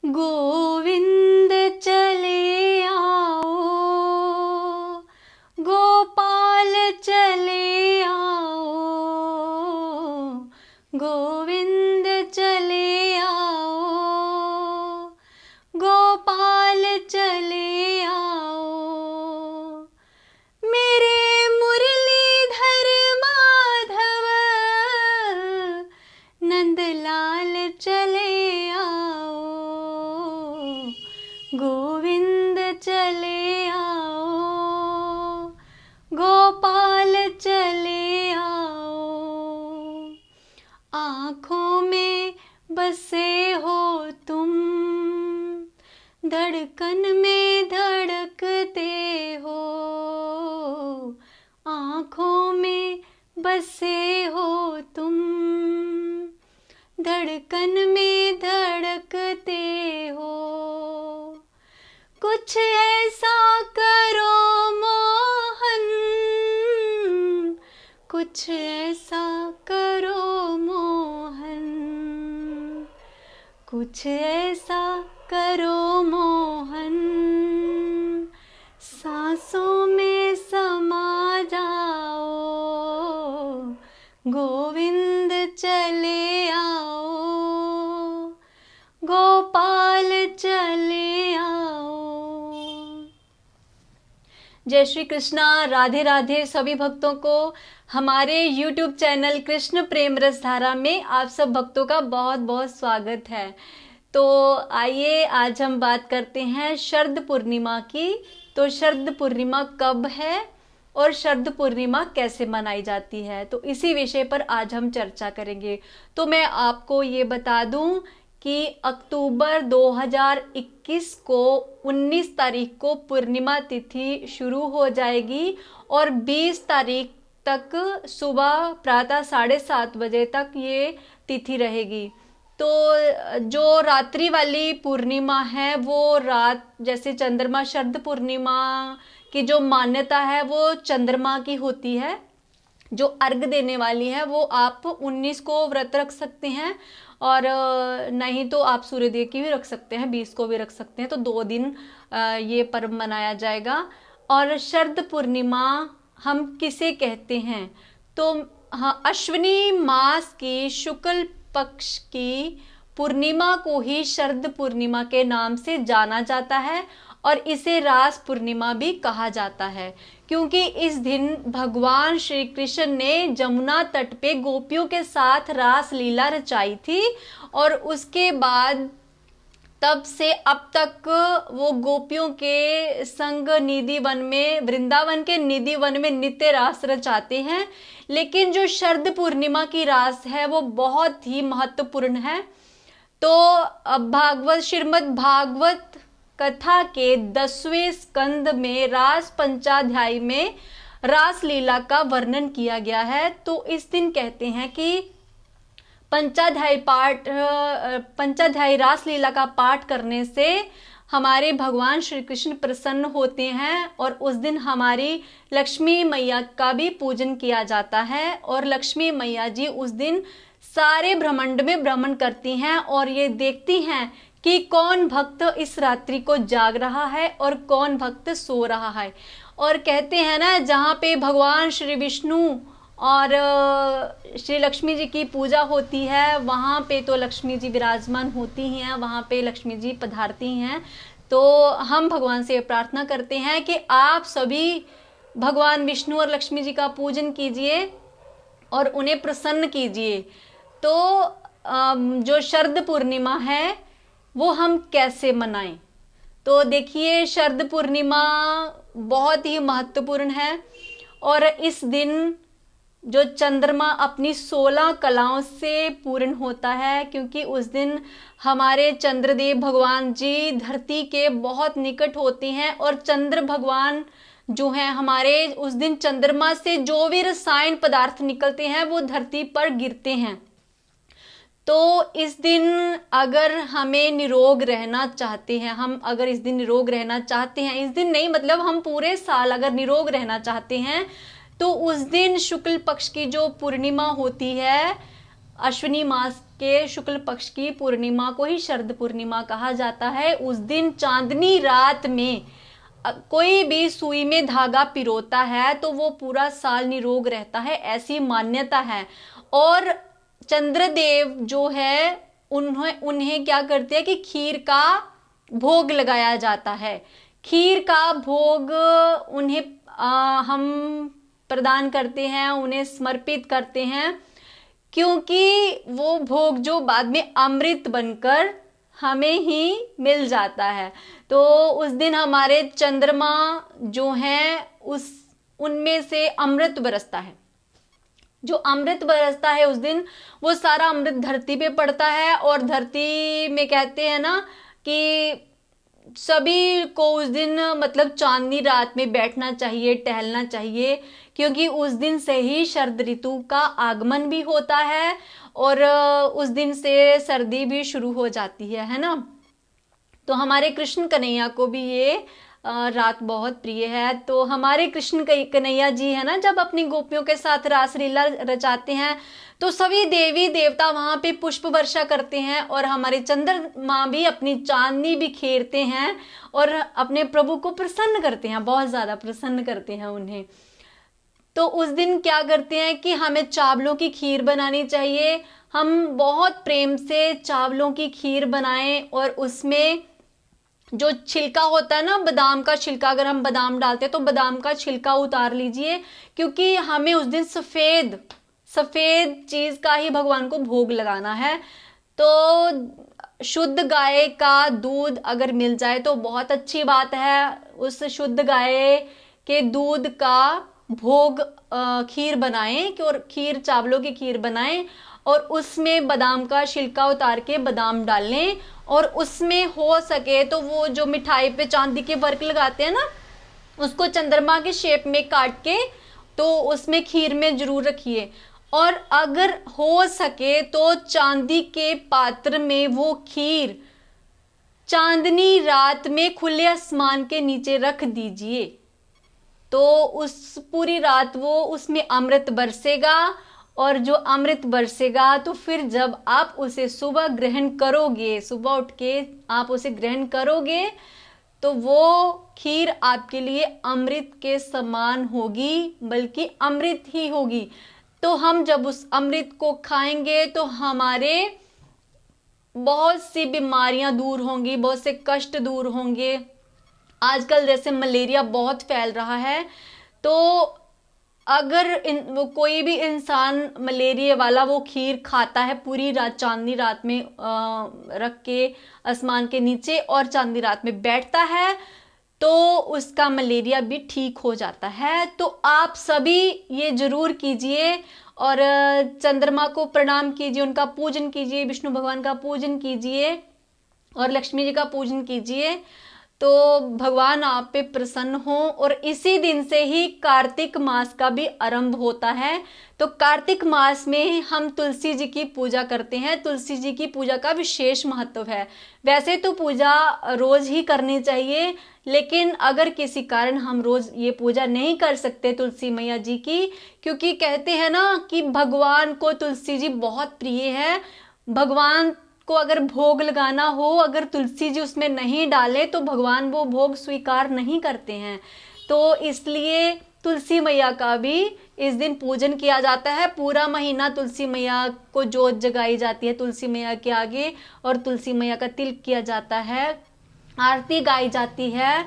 गोविंद चले आओ, गोपाल चले आओ, गोविंद चले आओ, गोपाल चले आओ। मेरे मुरलीधर माधव नंदलाल चले आओ, गोविंद चले आओ, गोपाल चले आओ। आँखों में बसे हो तुम, धड़कन में धड़कते हो, आँखों में बसे हो तुम, धड़कन में धड़कते हो। कुछ ऐसा करो मोहन, कुछ ऐसा करो मोहन, कुछ ऐसा करो मोहन, सांसों में समा जाओ, गोविंद चले आओ, गोपाल चले आओ। जय श्री कृष्णा, राधे राधे सभी भक्तों को। हमारे YouTube चैनल कृष्ण प्रेम रस धारा में आप सब भक्तों का बहुत बहुत स्वागत है। तो आइए आज हम बात करते हैं शरद पूर्णिमा की। तो शरद पूर्णिमा कब है और शरद पूर्णिमा कैसे मनाई जाती है, तो इसी विषय पर आज हम चर्चा करेंगे। तो मैं आपको ये बता दूं कि अक्टूबर 2021 को 19 तारीख को पूर्णिमा तिथि शुरू हो जाएगी और 20 तारीख तक सुबह प्रातः 7:30 बजे तक ये तिथि रहेगी। तो जो रात्रि वाली पूर्णिमा है वो रात, जैसे चंद्रमा, शरद पूर्णिमा की जो मान्यता है वो चंद्रमा की होती है। जो अर्घ देने वाली है वो आप 19 को व्रत रख सकते हैं और नहीं तो आप सूर्योदय की भी रख सकते हैं, 20 को भी रख सकते हैं। तो 2 दिन ये पर्व मनाया जाएगा। और शरद पूर्णिमा हम किसे कहते हैं, तो हाँ, अश्विनी मास की शुक्ल पक्ष की पूर्णिमा को ही शरद पूर्णिमा के नाम से जाना जाता है और इसे रास पूर्णिमा भी कहा जाता है, क्योंकि इस दिन भगवान श्री कृष्ण ने जमुना तट पे गोपियों के साथ रास लीला रचाई थी और उसके बाद तब से अब तक वो गोपियों के संग निधि वन में, वृंदावन के निधि वन में नित्य रास रचाते हैं। लेकिन जो शरद पूर्णिमा की रास है वो बहुत ही महत्वपूर्ण है। तो भागवत, श्रीमद् भागवत कथा के 10वें स्कंद में रास पंचाध्याय में रास लीला का वर्णन किया गया है। तो इस दिन कहते हैं कि पंचाध्यायी रास लीला का पाठ करने से हमारे भगवान श्री कृष्ण प्रसन्न होते हैं और उस दिन हमारी लक्ष्मी मैया का भी पूजन किया जाता है। और लक्ष्मी मैया जी उस दिन सारे ब्रह्मांड में भ्रमण करती हैं और ये देखती हैं कि कौन भक्त इस रात्रि को जाग रहा है और कौन भक्त सो रहा है। और कहते हैं ना, जहाँ पे भगवान श्री विष्णु और श्री लक्ष्मी जी की पूजा होती है वहाँ पे तो लक्ष्मी जी विराजमान होती हैं, वहाँ पे लक्ष्मी जी पधारती हैं। तो हम भगवान से प्रार्थना करते हैं कि आप सभी भगवान विष्णु और लक्ष्मी जी का पूजन कीजिए और उन्हें प्रसन्न कीजिए। तो जो शरद पूर्णिमा है वो हम कैसे मनाएं, तो देखिए शरद पूर्णिमा बहुत ही महत्वपूर्ण है और इस दिन जो चंद्रमा अपनी 16 कलाओं से पूर्ण होता है, क्योंकि उस दिन हमारे चंद्रदेव भगवान जी धरती के बहुत निकट होते हैं और चंद्र भगवान जो हैं हमारे, उस दिन चंद्रमा से जो भी रसायन पदार्थ निकलते हैं वो धरती पर गिरते हैं। तो इस दिन अगर हमें निरोग रहना चाहते हैं, हम अगर इस दिन निरोग रहना चाहते हैं, इस दिन नहीं मतलब हम पूरे साल अगर निरोग रहना चाहते हैं, तो उस दिन शुक्ल पक्ष की जो पूर्णिमा होती है अश्विनी मास के शुक्ल पक्ष की पूर्णिमा को ही शरद पूर्णिमा कहा जाता है। उस दिन चांदनी रात में कोई भी सुई में धागा पिरोता है तो वो पूरा साल निरोग रहता है, ऐसी मान्यता है। और चंद्रदेव जो है उन्हें क्या करते हैं कि खीर का भोग लगाया जाता है। खीर का भोग उन्हें हम प्रदान करते हैं, उन्हें समर्पित करते हैं, क्योंकि वो भोग जो बाद में अमृत बनकर हमें ही मिल जाता है। तो उस दिन हमारे चंद्रमा जो हैं उनमें से अमृत बरसता है। जो अमृत बरसता है उस दिन, वो सारा अमृत धरती पे पड़ता है। और धरती में कहते हैं ना कि सभी को उस दिन मतलब चांदनी रात में बैठना चाहिए, टहलना चाहिए, क्योंकि उस दिन से ही शरद ऋतु का आगमन भी होता है और उस दिन से सर्दी भी शुरू हो जाती है ना। तो हमारे कृष्ण कन्हैया को भी ये रात बहुत प्रिय है। तो हमारे कृष्ण कन्हैया जी है ना, जब अपनी गोपियों के साथ रासलीला रचाते हैं तो सभी देवी देवता वहां पे पुष्प वर्षा करते हैं और हमारे चंद्रमा भी अपनी चांदनी बिखेरते हैं और अपने प्रभु को प्रसन्न करते हैं, बहुत ज्यादा प्रसन्न करते हैं उन्हें। तो उस दिन क्या करते हैं कि हमें चावलों की खीर बनानी चाहिए। हम बहुत प्रेम से चावलों की खीर बनाएं और उसमें जो छिलका होता है ना, बादाम का छिलका, अगर हम बादाम डालते हैं तो बादाम का छिलका उतार लीजिए, क्योंकि हमें उस दिन सफेद सफेद चीज का ही भगवान को भोग लगाना है। तो शुद्ध गाय का दूध अगर मिल जाए तो बहुत अच्छी बात है। उस शुद्ध गाय के दूध का भोग खीर बनाएं और खीर चावलों की खीर बनाएं और उसमें बादाम का छिलका उतार के बादाम डालें और उसमें हो सके तो वो जो मिठाई पे चांदी के वर्क लगाते हैं ना, उसको चंद्रमा के शेप में काट के तो उसमें खीर में जरूर रखिए। और अगर हो सके तो चांदी के पात्र में वो खीर चांदनी रात में खुले आसमान के नीचे रख दीजिए, तो उस पूरी रात वो उसमें अमृत बरसेगा। और जो अमृत बरसेगा तो फिर जब आप उसे सुबह ग्रहण करोगे, सुबह उठ के आप उसे ग्रहण करोगे तो वो खीर आपके लिए अमृत के समान होगी, बल्कि अमृत ही होगी। तो हम जब उस अमृत को खाएंगे तो हमारे बहुत सी बीमारियां दूर होंगी, बहुत से कष्ट दूर होंगे। आजकल जैसे मलेरिया बहुत फैल रहा है, तो अगर कोई भी इंसान मलेरिया वाला वो खीर खाता है पूरी रात चांदनी रात में रख के आसमान के नीचे और चांदनी रात में बैठता है तो उसका मलेरिया भी ठीक हो जाता है। तो आप सभी ये जरूर कीजिए और चंद्रमा को प्रणाम कीजिए, उनका पूजन कीजिए, विष्णु भगवान का पूजन कीजिए और लक्ष्मी जी का पूजन कीजिए, तो भगवान आप पे प्रसन्न हो। और इसी दिन से ही कार्तिक मास का भी आरंभ होता है। तो कार्तिक मास में हम तुलसी जी की पूजा करते हैं। तुलसी जी की पूजा का विशेष महत्व है। वैसे तो पूजा रोज ही करनी चाहिए, लेकिन अगर किसी कारण हम रोज ये पूजा नहीं कर सकते तुलसी मैया जी की, क्योंकि कहते हैं ना कि भगवान को तुलसी जी बहुत प्रिय है। भगवान को अगर भोग लगाना हो, अगर तुलसी जी उसमें नहीं डाले तो भगवान वो भोग स्वीकार नहीं करते हैं। तो इसलिए तुलसी मैया का भी इस दिन पूजन किया जाता है। पूरा महीना तुलसी मैया को जोत जगाई जाती है तुलसी मैया के आगे और तुलसी मैया का तिलक किया जाता है, आरती गाई जाती है